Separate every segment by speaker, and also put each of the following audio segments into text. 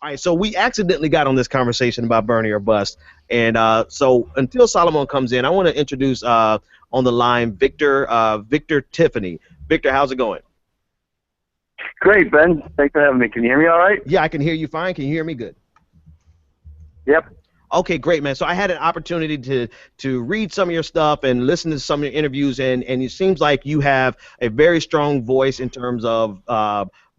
Speaker 1: All right, so we accidentally got on this conversation about Bernie or bust, and so until Solomon comes in, I want to introduce on the line Victor Tiffany. Victor, how's it going?
Speaker 2: Great, Ben. Thanks for having me. Can you hear me all right?
Speaker 1: Yeah, I can hear you fine. Can you hear me good?
Speaker 2: Yep.
Speaker 1: Okay, great, man. So I had an opportunity to read some of your stuff and listen to some of your interviews, and it seems like you have a very strong voice in terms of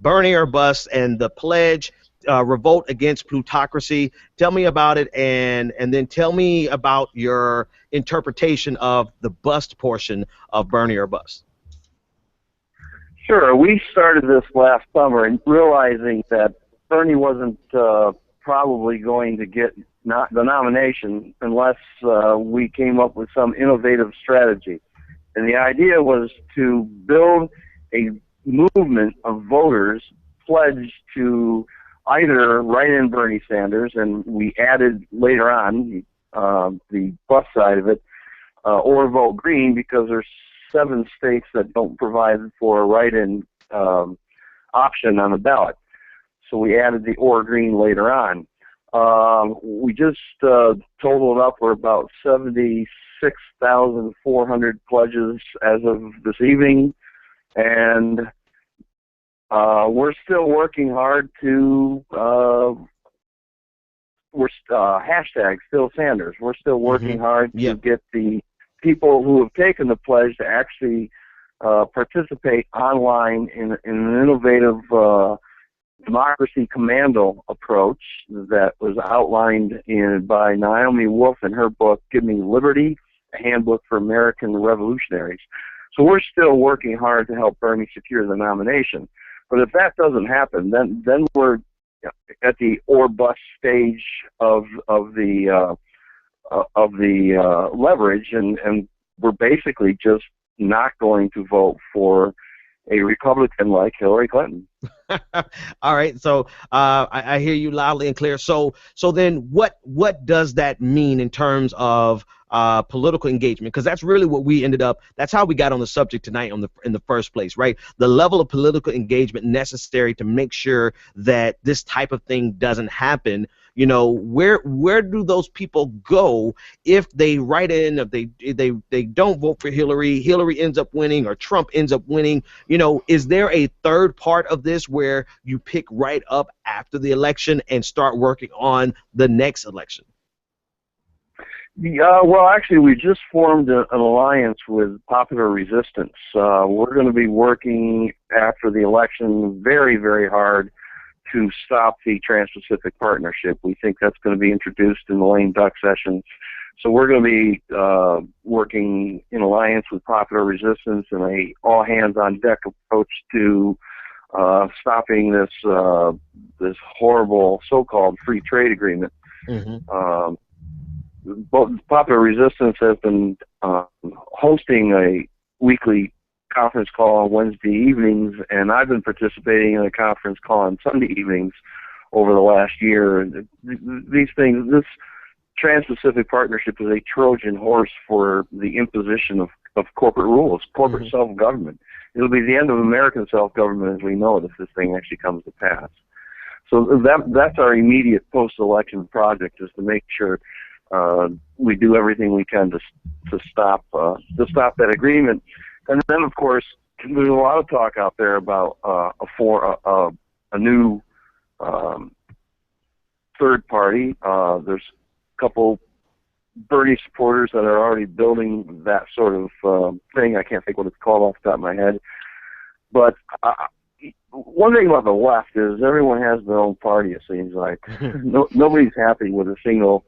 Speaker 1: Bernie or bust and the pledge, revolt against plutocracy. Tell me about it, and then tell me about your interpretation of the bust portion of Bernie or bust.
Speaker 2: Sure. We started this last summer and realizing that Bernie wasn't probably going to get the nomination unless we came up with some innovative strategy. And the idea was to build a movement of voters pledged to either write in Bernie Sanders, and we added later on the bus side of it, or vote Green, because there's 7 states that don't provide for a write-in option on the ballot. So we added the or Green later on. We just totaled up. We're about 76,400 pledges as of this evening, and we're still working hard to hashtag Still Sanders. We're still working hard to get the people who have taken the pledge to actually participate online in an innovative democracy commando approach that was outlined by Naomi Wolf in her book, Give Me Liberty, a handbook for American revolutionaries. So we're still working hard to help Bernie secure the nomination. But if that doesn't happen, then we're at the or bust stage of the leverage, and we're basically just not going to vote for a Republican like Hillary Clinton.
Speaker 1: All right, so I hear you loudly and clear. So then what does that mean in terms of political engagement? Because that's really what we ended up, that's how we got on the subject tonight in the first place, right? The level of political engagement necessary to make sure that this type of thing doesn't happen. You know, where do those people go if they write in, if they don't vote for Hillary ends up winning, or Trump ends up winning? You know, is there a third part of this where you pick right up after the election and start working on the next election?
Speaker 2: Well, actually, we just formed an alliance with Popular Resistance. We're going to be working after the election very, very hard to stop the Trans-Pacific Partnership. We think that's going to be introduced in the lame duck session. So we're going to be working in alliance with Popular Resistance and a all-hands-on-deck approach to stopping this horrible so-called free trade agreement. Both Popular Resistance has been hosting a weekly conference call on Wednesday evenings, and I've been participating in a conference call on Sunday evenings over the last year. These things, this Trans-Pacific Partnership is a Trojan horse for the imposition of corporate rules, corporate self-government. It'll be the end of American self-government as we know it if this thing actually comes to pass. So that's our immediate post-election project, is to make sure we do everything we can to stop that agreement. And then, of course, there's a lot of talk out there about a new third party. There's a couple Bernie supporters that are already building that sort of thing. I can't think what it's called off the top of my head. But one thing about the left is everyone has their own party, it seems like. Nobody's happy with a single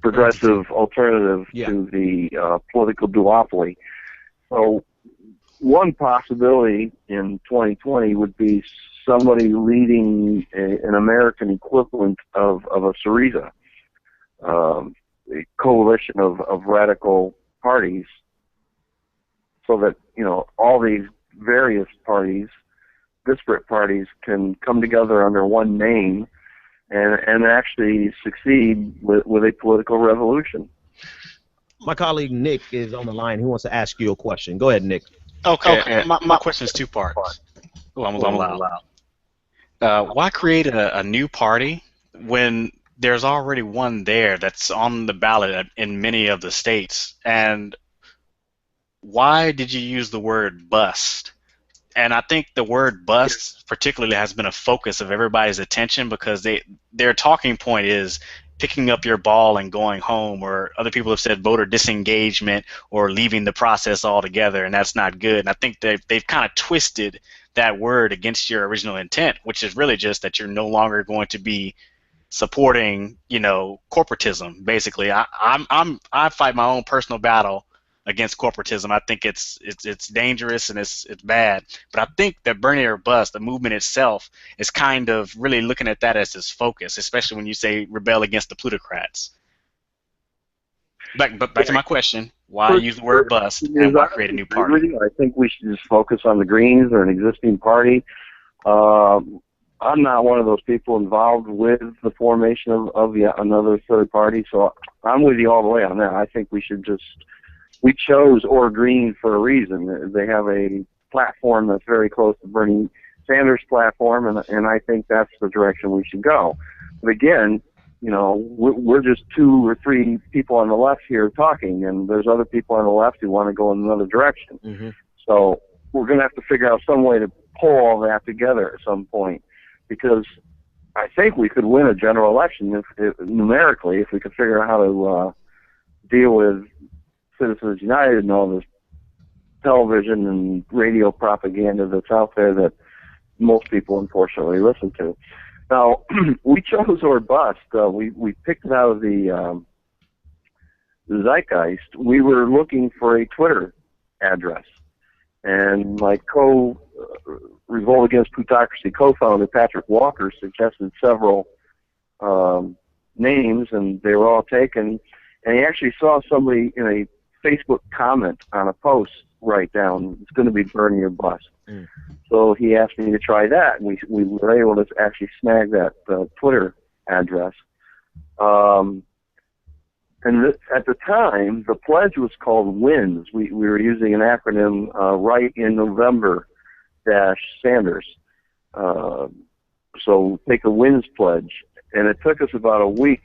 Speaker 2: progressive alternative to the political duopoly. So one possibility in 2020 would be somebody leading an American equivalent of a Syriza, a coalition of radical parties, so that, you know, all these various parties, disparate parties, can come together under one name and actually succeed with a political revolution.
Speaker 1: My colleague Nick is on the line. He wants to ask you a question. Go ahead, Nick.
Speaker 3: Okay. My question is 2 parts. Oh, I'm loud. Why create a new party when there's already one there that's on the ballot in many of the states? And why did you use the word bust? And I think the word bust particularly has been a focus of everybody's attention because their talking point is picking up your ball and going home, or other people have said voter disengagement or leaving the process altogether, and that's not good. And I think they've kind of twisted that word against your original intent, which is really just that you're no longer going to be supporting, corporatism. Basically, I fight my own personal battle against corporatism. I think it's dangerous and it's bad. But I think that Bernie or Bust, the movement itself, is kind of really looking at that as its focus, especially when you say rebel against the plutocrats. But back to my question: why use the word bust and why create a new party?
Speaker 2: I think we should just focus on the Greens or an existing party. I'm not one of those people involved with the formation of yet another third party, so I'm with you all the way on that. I think we chose or Green for a reason. They have a platform that's very close to Bernie Sanders' platform, and I think that's the direction we should go. But again, we're just two or three people on the left here talking, and there's other people on the left who want to go in another direction.
Speaker 1: Mm-hmm.
Speaker 2: So we're going to have to figure out some way to pull all that together at some point, because I think we could win a general election numerically if we could figure out how to deal with Citizens United and all this television and radio propaganda that's out there that most people unfortunately listen to. Now, we chose or bust. We picked it out of the zeitgeist. We were looking for a Twitter address, and my Revolt Against Plutocracy co-founder Patrick Walker suggested several names, and they were all taken. And he actually saw somebody in a Facebook comment on a post write down, it's going to be Bernie or bust. Mm. So he asked me to try that, and we were able to actually snag that Twitter address. And at the time, the pledge was called WINS. We were using an acronym, Right in November Sanders. So take a WINS pledge. And it took us about a week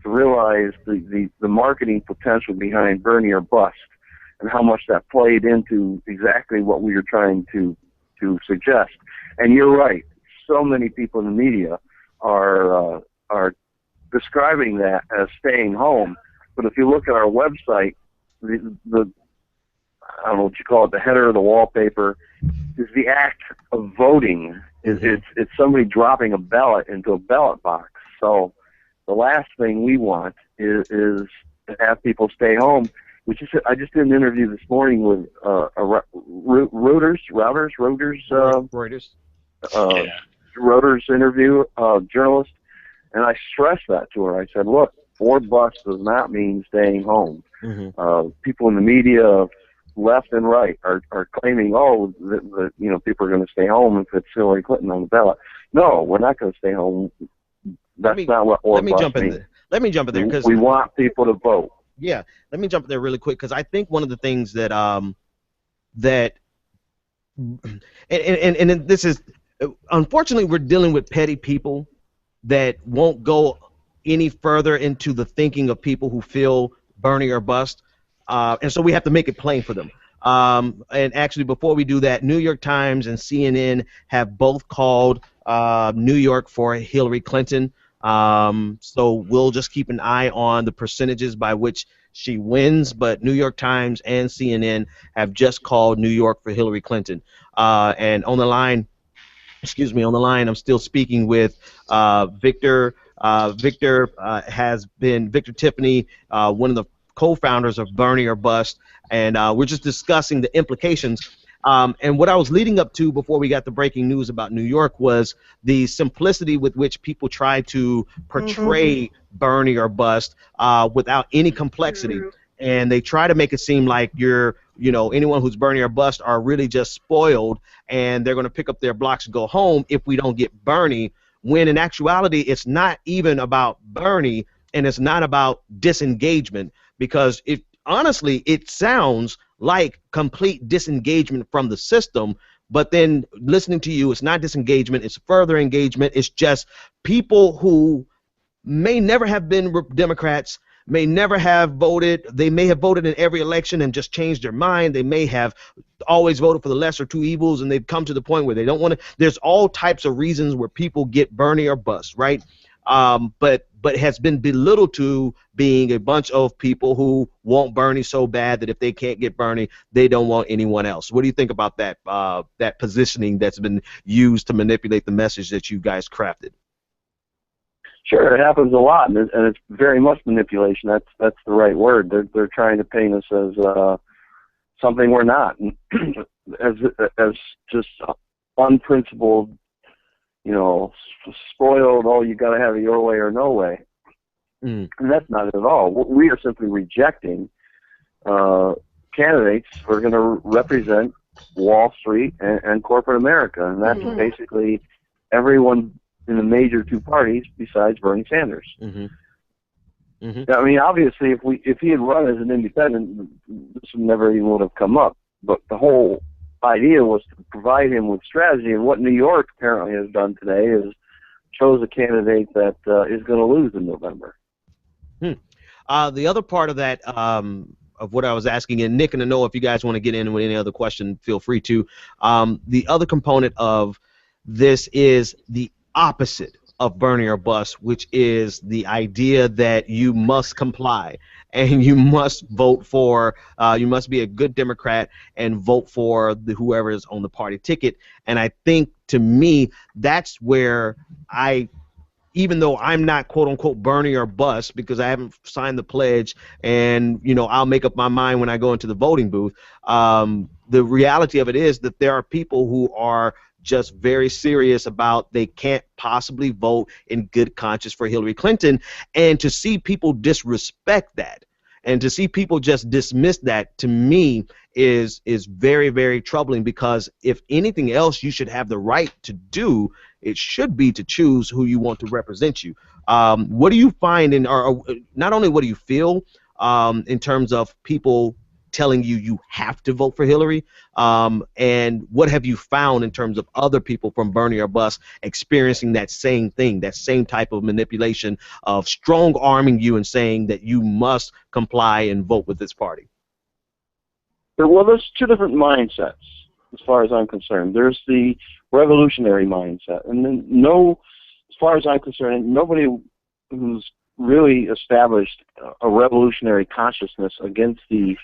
Speaker 2: to realize the marketing potential behind Bernie or bust and how much that played into exactly what we were trying to suggest. And you're right. So many people in the media are describing that as staying home. But if you look at our website, the I don't know what you call it, the header or the wallpaper, is the act of voting. It's somebody dropping a ballot into a ballot box. So the last thing we want is to have people stay home. I just did an interview this morning with Reuters interview journalist, and I stressed that to her. I said, look, or bust does not mean staying home. Mm-hmm. People in the media, left and right, are claiming, that people are going to stay home if it's Hillary Clinton on the ballot. No, we're not going to stay home. That's not what or bust means.
Speaker 1: Let me jump in there because
Speaker 2: we want people to vote.
Speaker 1: Yeah, let me jump in there really quick because I think one of the things that and this is, unfortunately, we're dealing with petty people that won't go any further into the thinking of people who feel Bernie or bust, and so we have to make it plain for them. And actually, before we do that, New York Times and CNN have both called New York for Hillary Clinton. So we'll just keep an eye on the percentages by which she wins, but New York Times and CNN have just called New York for Hillary Clinton. And on the line, I'm still speaking with Victor. Victor Tiffany, one of the co-founders of Bernie or Bust, and we're just discussing the implications. And what I was leading up to before we got the breaking news about New York was the simplicity with which people try to portray Bernie or bust without any complexity. And they try to make it seem like anyone who's Bernie or bust are really just spoiled and they're going to pick up their blocks and go home if we don't get Bernie, when in actuality it's not even about Bernie and it's not about disengagement, because honestly, it sounds like complete disengagement from the system But then listening to you, it's not disengagement, it's further engagement. It's just people who may never have been Democrats, may never have voted. They may have voted in every election and just changed their mind. They may have always voted for the lesser two evils, and they've come to the point where they don't want to. There's all types of reasons where people get Bernie or bust, right? But has been belittled to being a bunch of people who want Bernie so bad that if they can't get Bernie, they don't want anyone else. What do you think about that that positioning that's been used to manipulate the message that you guys crafted?
Speaker 2: Sure, it happens a lot, and it's very much manipulation. That's the right word. They're trying to paint us as something we're not, as just unprincipled, spoiled. Oh, you got to have it your way or no way, and that's not it at all. We are simply rejecting candidates who are going to represent Wall Street and corporate America, and that's basically everyone in the major two parties besides Bernie Sanders. I mean, obviously, if he had run as an independent, this never even would have come up. But the whole idea was to provide him with strategy, and what New York apparently has done today is chose a candidate that is going to lose in November.
Speaker 1: The other part of that, of what I was asking, and Nick and Anoa, if you guys want to get in with any other question, feel free to. The other component of this is the opposite of Bernie or bust, which is the idea that you must comply and you must vote for, you must be a good Democrat and vote for whoever is on the party ticket. And I think, to me, that's where even though I'm not quote unquote Bernie or bust because I haven't signed the pledge and I'll make up my mind when I go into the voting booth, the reality of it is that there are people who are just very serious about they can't possibly vote in good conscience for Hillary Clinton, and to see people disrespect that and to see people just dismiss that, to me, is very, very troubling, because if anything else you should have the right to do, it should be to choose who you want to represent you. What do you find or not only what do you feel in terms of people telling you have to vote for Hillary, and what have you found in terms of other people from Bernie or bust experiencing that same thing, that same type of manipulation of strong arming you and saying that you must comply and vote with this party?
Speaker 2: Well, there's two different mindsets as far as I'm concerned. There's the revolutionary mindset, and then as far as I'm concerned, nobody who's really established a revolutionary consciousness against the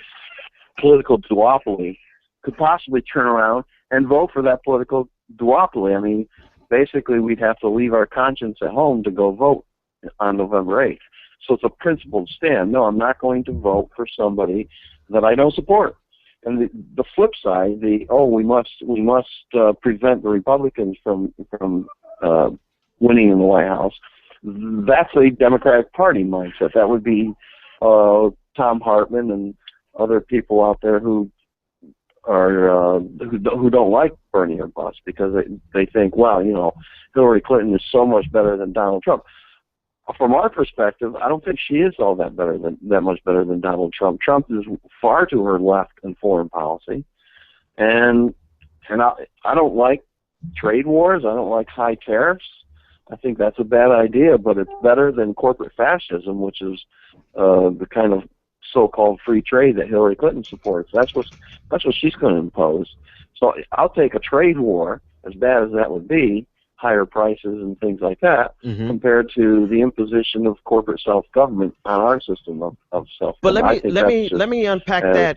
Speaker 2: political duopoly could possibly turn around and vote for that political duopoly. I mean, basically, we'd have to leave our conscience at home to go vote on November 8th. So it's a principled stand. No, I'm not going to vote for somebody that I don't support. And the flip side, we must prevent the Republicans from winning in the White House. That's a Democratic Party mindset. That would be Tom Hartman and other people out there who don't like Bernie or bust because they think, well, Hillary Clinton is so much better than Donald Trump. From our perspective, I don't think she is all that much better than Donald Trump. Trump is far to her left in foreign policy, and I don't like trade wars. I don't like high tariffs. I think that's a bad idea, but it's better than corporate fascism, which is the kind of so-called free trade that Hillary Clinton supports. That's what she's going to impose. So I'll take a trade war, as bad as that would be, higher prices and things like that, compared to the imposition of corporate self-government on our system of self-government.
Speaker 1: But let me unpack that,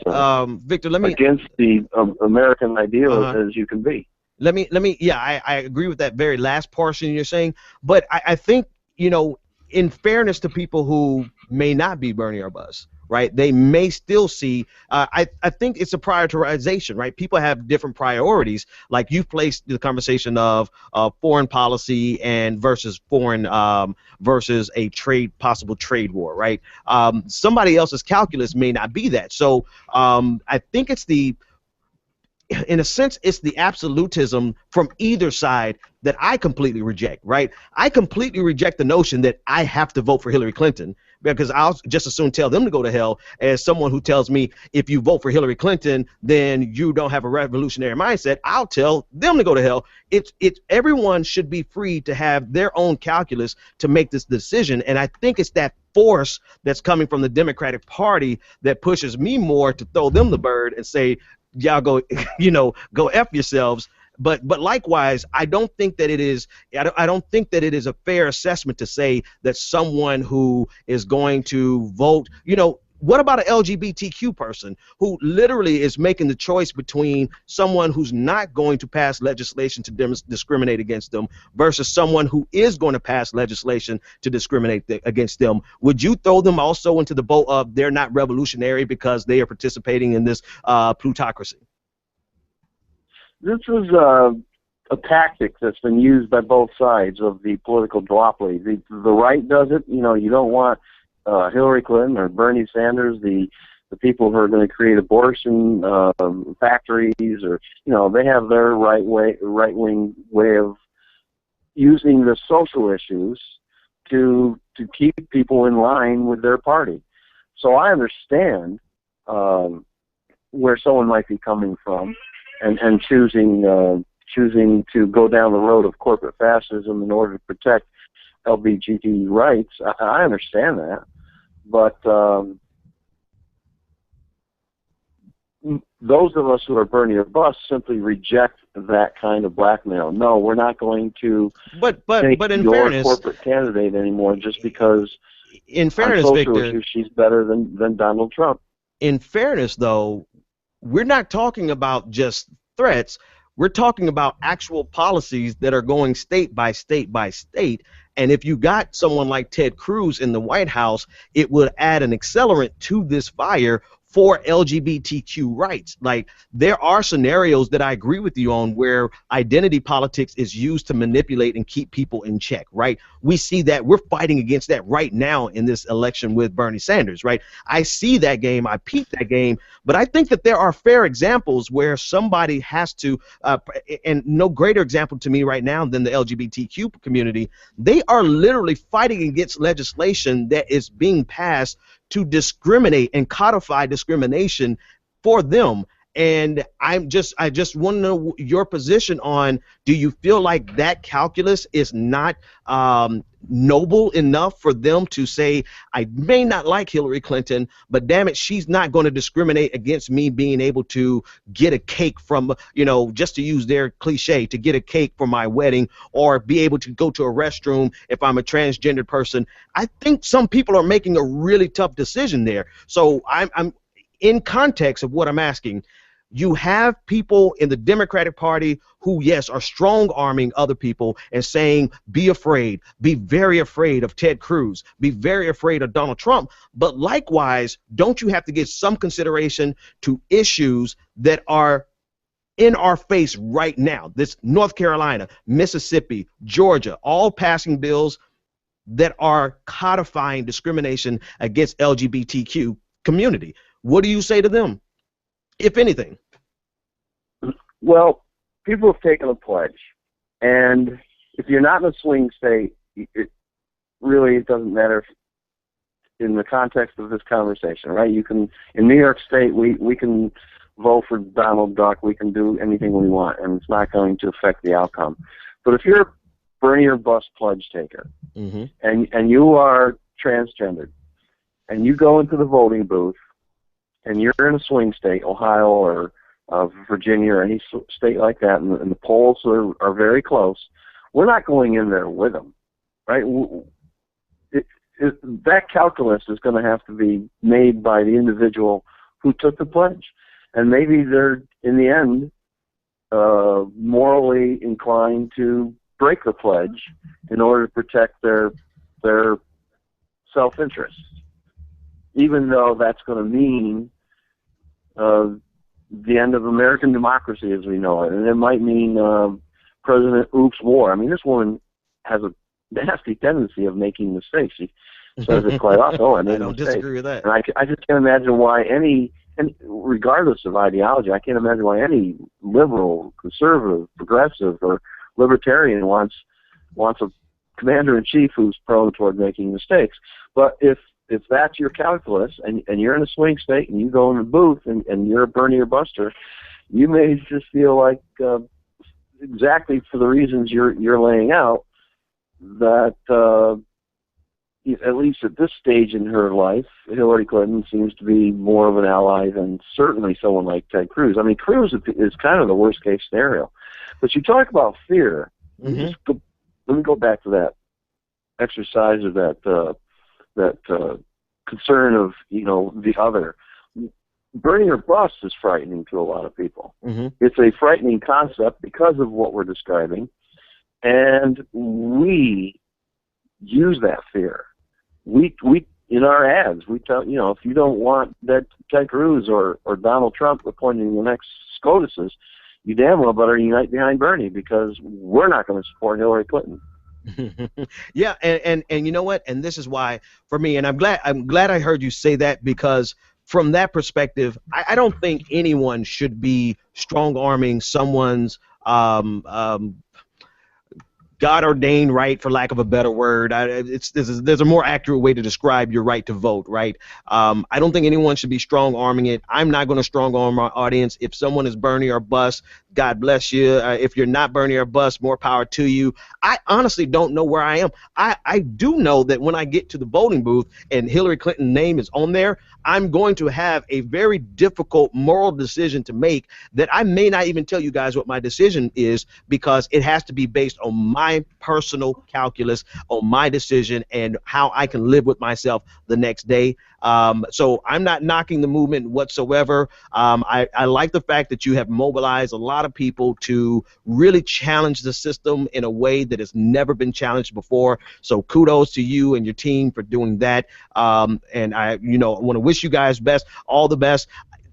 Speaker 1: Victor.
Speaker 2: Against the American ideal as you can be.
Speaker 1: I agree with that very last portion you're saying, but I think, in fairness to people who may not be Bernie or bust, right? They may still see, I think it's a prioritization, right? People have different priorities. Like you've placed the conversation of foreign policy and versus versus a possible trade war, right? Somebody else's calculus may not be that. So I think in a sense, it's the absolutism from either side that I completely reject, right? I completely reject the notion that I have to vote for Hillary Clinton, because I'll just as soon tell them to go to hell as someone who tells me if you vote for Hillary Clinton, then you don't have a revolutionary mindset. I'll tell them to go to hell. It's everyone should be free to have their own calculus to make this decision. And I think it's that force that's coming from the Democratic Party that pushes me more to throw them the bird and say, y'all go, go F yourselves. But likewise, I don't think that it is. I don't think that it is a fair assessment to say that someone who is going to vote, what about an LGBTQ person who literally is making the choice between someone who's not going to pass legislation to discriminate against them versus someone who is going to pass legislation to discriminate against them? Would you throw them also into the boat of they're not revolutionary because they are participating in this plutocracy?
Speaker 2: This is a tactic that's been used by both sides of the political duopoly. The right does it. You don't want Hillary Clinton or Bernie Sanders, the people who are going to create abortion factories, or they have their right wing way of using the social issues to keep people in line with their party. So I understand where someone might be coming from. And choosing to go down the road of corporate fascism in order to protect LGBT rights, I understand that, but those of us who are Bernie or bust simply reject that kind of blackmail. No, we're not going to take
Speaker 1: in
Speaker 2: your
Speaker 1: fairness,
Speaker 2: corporate candidate anymore just because
Speaker 1: in fairness,
Speaker 2: on social
Speaker 1: Victor,
Speaker 2: issues she's better than Donald Trump.
Speaker 1: In fairness, though, we're not talking about just threats. We're talking about actual policies that are going state by state by state. And if you got someone like Ted Cruz in the White House, it would add an accelerant to this fire for LGBTQ rights. Like, there are scenarios that I agree with you on where identity politics is used to manipulate and keep people in check, right? We see that. We're fighting against that right now in this election with Bernie Sanders, right? I see that game. I peep that game. But I think that there are fair examples where somebody has to, and no greater example to me right now than the LGBTQ community. They are literally fighting against legislation that is being passed to discriminate and codify discrimination for them. And I just want to know your position on, do you feel like that calculus is not noble enough for them to say, I may not like Hillary Clinton, but damn it, she's not going to discriminate against me being able to get a cake from, just to use their cliche, to get a cake for my wedding, or be able to go to a restroom if I'm a transgender person. I think some people are making a really tough decision there. So I'm in context of what I'm asking. You have people in the Democratic Party who, yes, are strong-arming other people and saying, be afraid, be very afraid of Ted Cruz, be very afraid of Donald Trump. But likewise, don't you have to give some consideration to issues that are in our face right now? This North Carolina, Mississippi, Georgia, all passing bills that are codifying discrimination against LGBTQ community. What do you say to them, if anything?
Speaker 2: Well, people have taken a pledge, and if you're not in a swing state, it doesn't matter if, in the context of this conversation, right? You can, in New York State, we can vote for Donald Duck, we can do anything we want, and it's not going to affect the outcome. But if you're a Bernie or bust pledge taker,
Speaker 1: mm-hmm.
Speaker 2: and you are transgendered, and you go into the voting booth, and you're in a swing state, Ohio or Virginia or any state like that, and the polls are very close, we're not going in there with them, right? That calculus is going to have to be made by the individual who took the pledge. And maybe they're, in the end, morally inclined to break the pledge in order to protect their self-interest, even though that's going to mean the end of American democracy as we know it. And it might mean President Oops War. I mean, this woman has a nasty tendency of making mistakes. She says it quite often. Oh, I made
Speaker 1: I don't
Speaker 2: a mistake.
Speaker 1: disagree with that.
Speaker 2: And I just can't imagine why any and regardless of ideology, I can't imagine why any liberal, conservative, progressive, or libertarian wants a commander-in-chief who's prone toward making mistakes. But if that's your calculus, and you're in a swing state, and you go in the booth, and you're a Bernie or Buster, you may just feel like, exactly for the reasons you're laying out, that at least at this stage in her life, Hillary Clinton seems to be more of an ally than certainly someone like Ted Cruz. I mean, Cruz is kind of the worst-case scenario. But you talk about fear.
Speaker 1: Mm-hmm.
Speaker 2: Let me go back to that exercise of that concern of, the other. Bernie or bust is frightening to a lot of people.
Speaker 1: Mm-hmm.
Speaker 2: It's a frightening concept because of what we're describing, and we use that fear. We in our ads, we tell, if you don't want that Ted Cruz or Donald Trump appointing the next SCOTUSes, you damn well better unite behind Bernie, because we're not going to support Hillary Clinton.
Speaker 1: Yeah, and you know what? And this is why, for me, and I'm glad I heard you say that, because from that perspective, I don't think anyone should be strong-arming someone's God-ordained right, for lack of a better word. There's a more accurate way to describe your right to vote, right? I don't think anyone should be strong-arming it. I'm not going to strong-arm our audience. If someone is Bernie or bust, God bless you. If you're not Bernie or bust, more power to you. I honestly don't know where I am. I do know that when I get to the voting booth and Hillary Clinton's name is on there, I'm going to have a very difficult moral decision to make that I may not even tell you guys what my decision is, because it has to be based on my personal calculus, on my decision, and how I can live with myself the next day. So I'm not knocking the movement whatsoever. I like the fact that you have mobilized a lot of people to really challenge the system in a way that has never been challenged before. So kudos to you and your team for doing that. And I want to wish you guys all the best.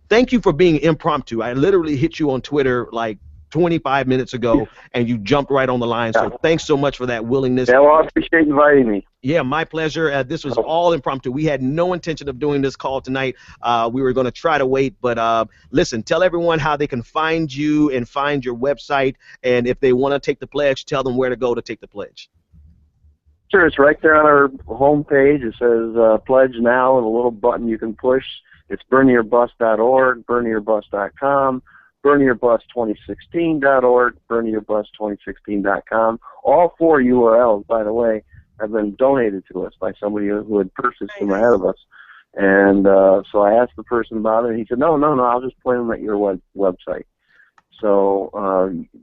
Speaker 1: Thank you for being impromptu. I literally hit you on Twitter like 25 minutes ago, and you jumped right on the line. So thanks so much for that willingness.
Speaker 2: Yeah, well, I appreciate you inviting me.
Speaker 1: Yeah, my pleasure. This was all impromptu. We had no intention of doing this call tonight. We were going to try to wait, but listen, tell everyone how they can find you and find your website, and if they want to take the pledge, tell them where to go to take the pledge.
Speaker 2: Sure, it's right there on our homepage. It says Pledge Now, and a little button you can push. It's BernieOrBust.org, BernieOrBust.com, BernieOrBust2016.org, BernieOrBust2016.com. All 4 URLs, by the way, have been donated to us by somebody who had purchased them ahead of us. And so I asked the person about it, and he said, no, I'll just point them at your website. So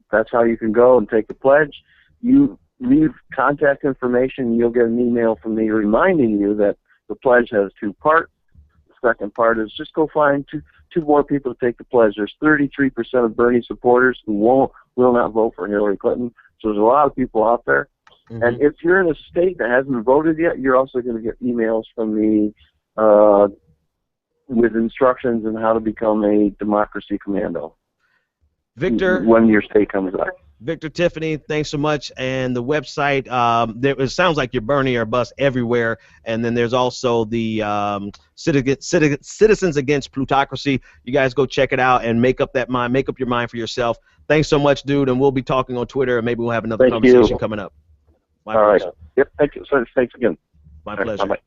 Speaker 2: that's how you can go and take the pledge. You leave contact information, you'll get an email from me reminding you that the pledge has 2 parts. The second part is just go find two more people to take the pledge. There's 33% of Bernie supporters who will not vote for Hillary Clinton. So there's a lot of people out there. Mm-hmm. And if you're in a state that hasn't voted yet, you're also going to get emails from me with instructions on how to become a democracy commando.
Speaker 1: Victor,
Speaker 2: when your state comes up.
Speaker 1: Victor, Tiffany, thanks so much. And the website, it sounds like you're Bernie or bust everywhere. And then there's also the Citizens Against Plutocracy. You guys go check it out and make up your mind for yourself. Thanks so much, dude. And we'll be talking on Twitter, and maybe we'll have another conversation coming up. My pleasure.
Speaker 2: Right. Yep. Thank you. So thanks again.
Speaker 1: My pleasure.
Speaker 2: Bye-bye.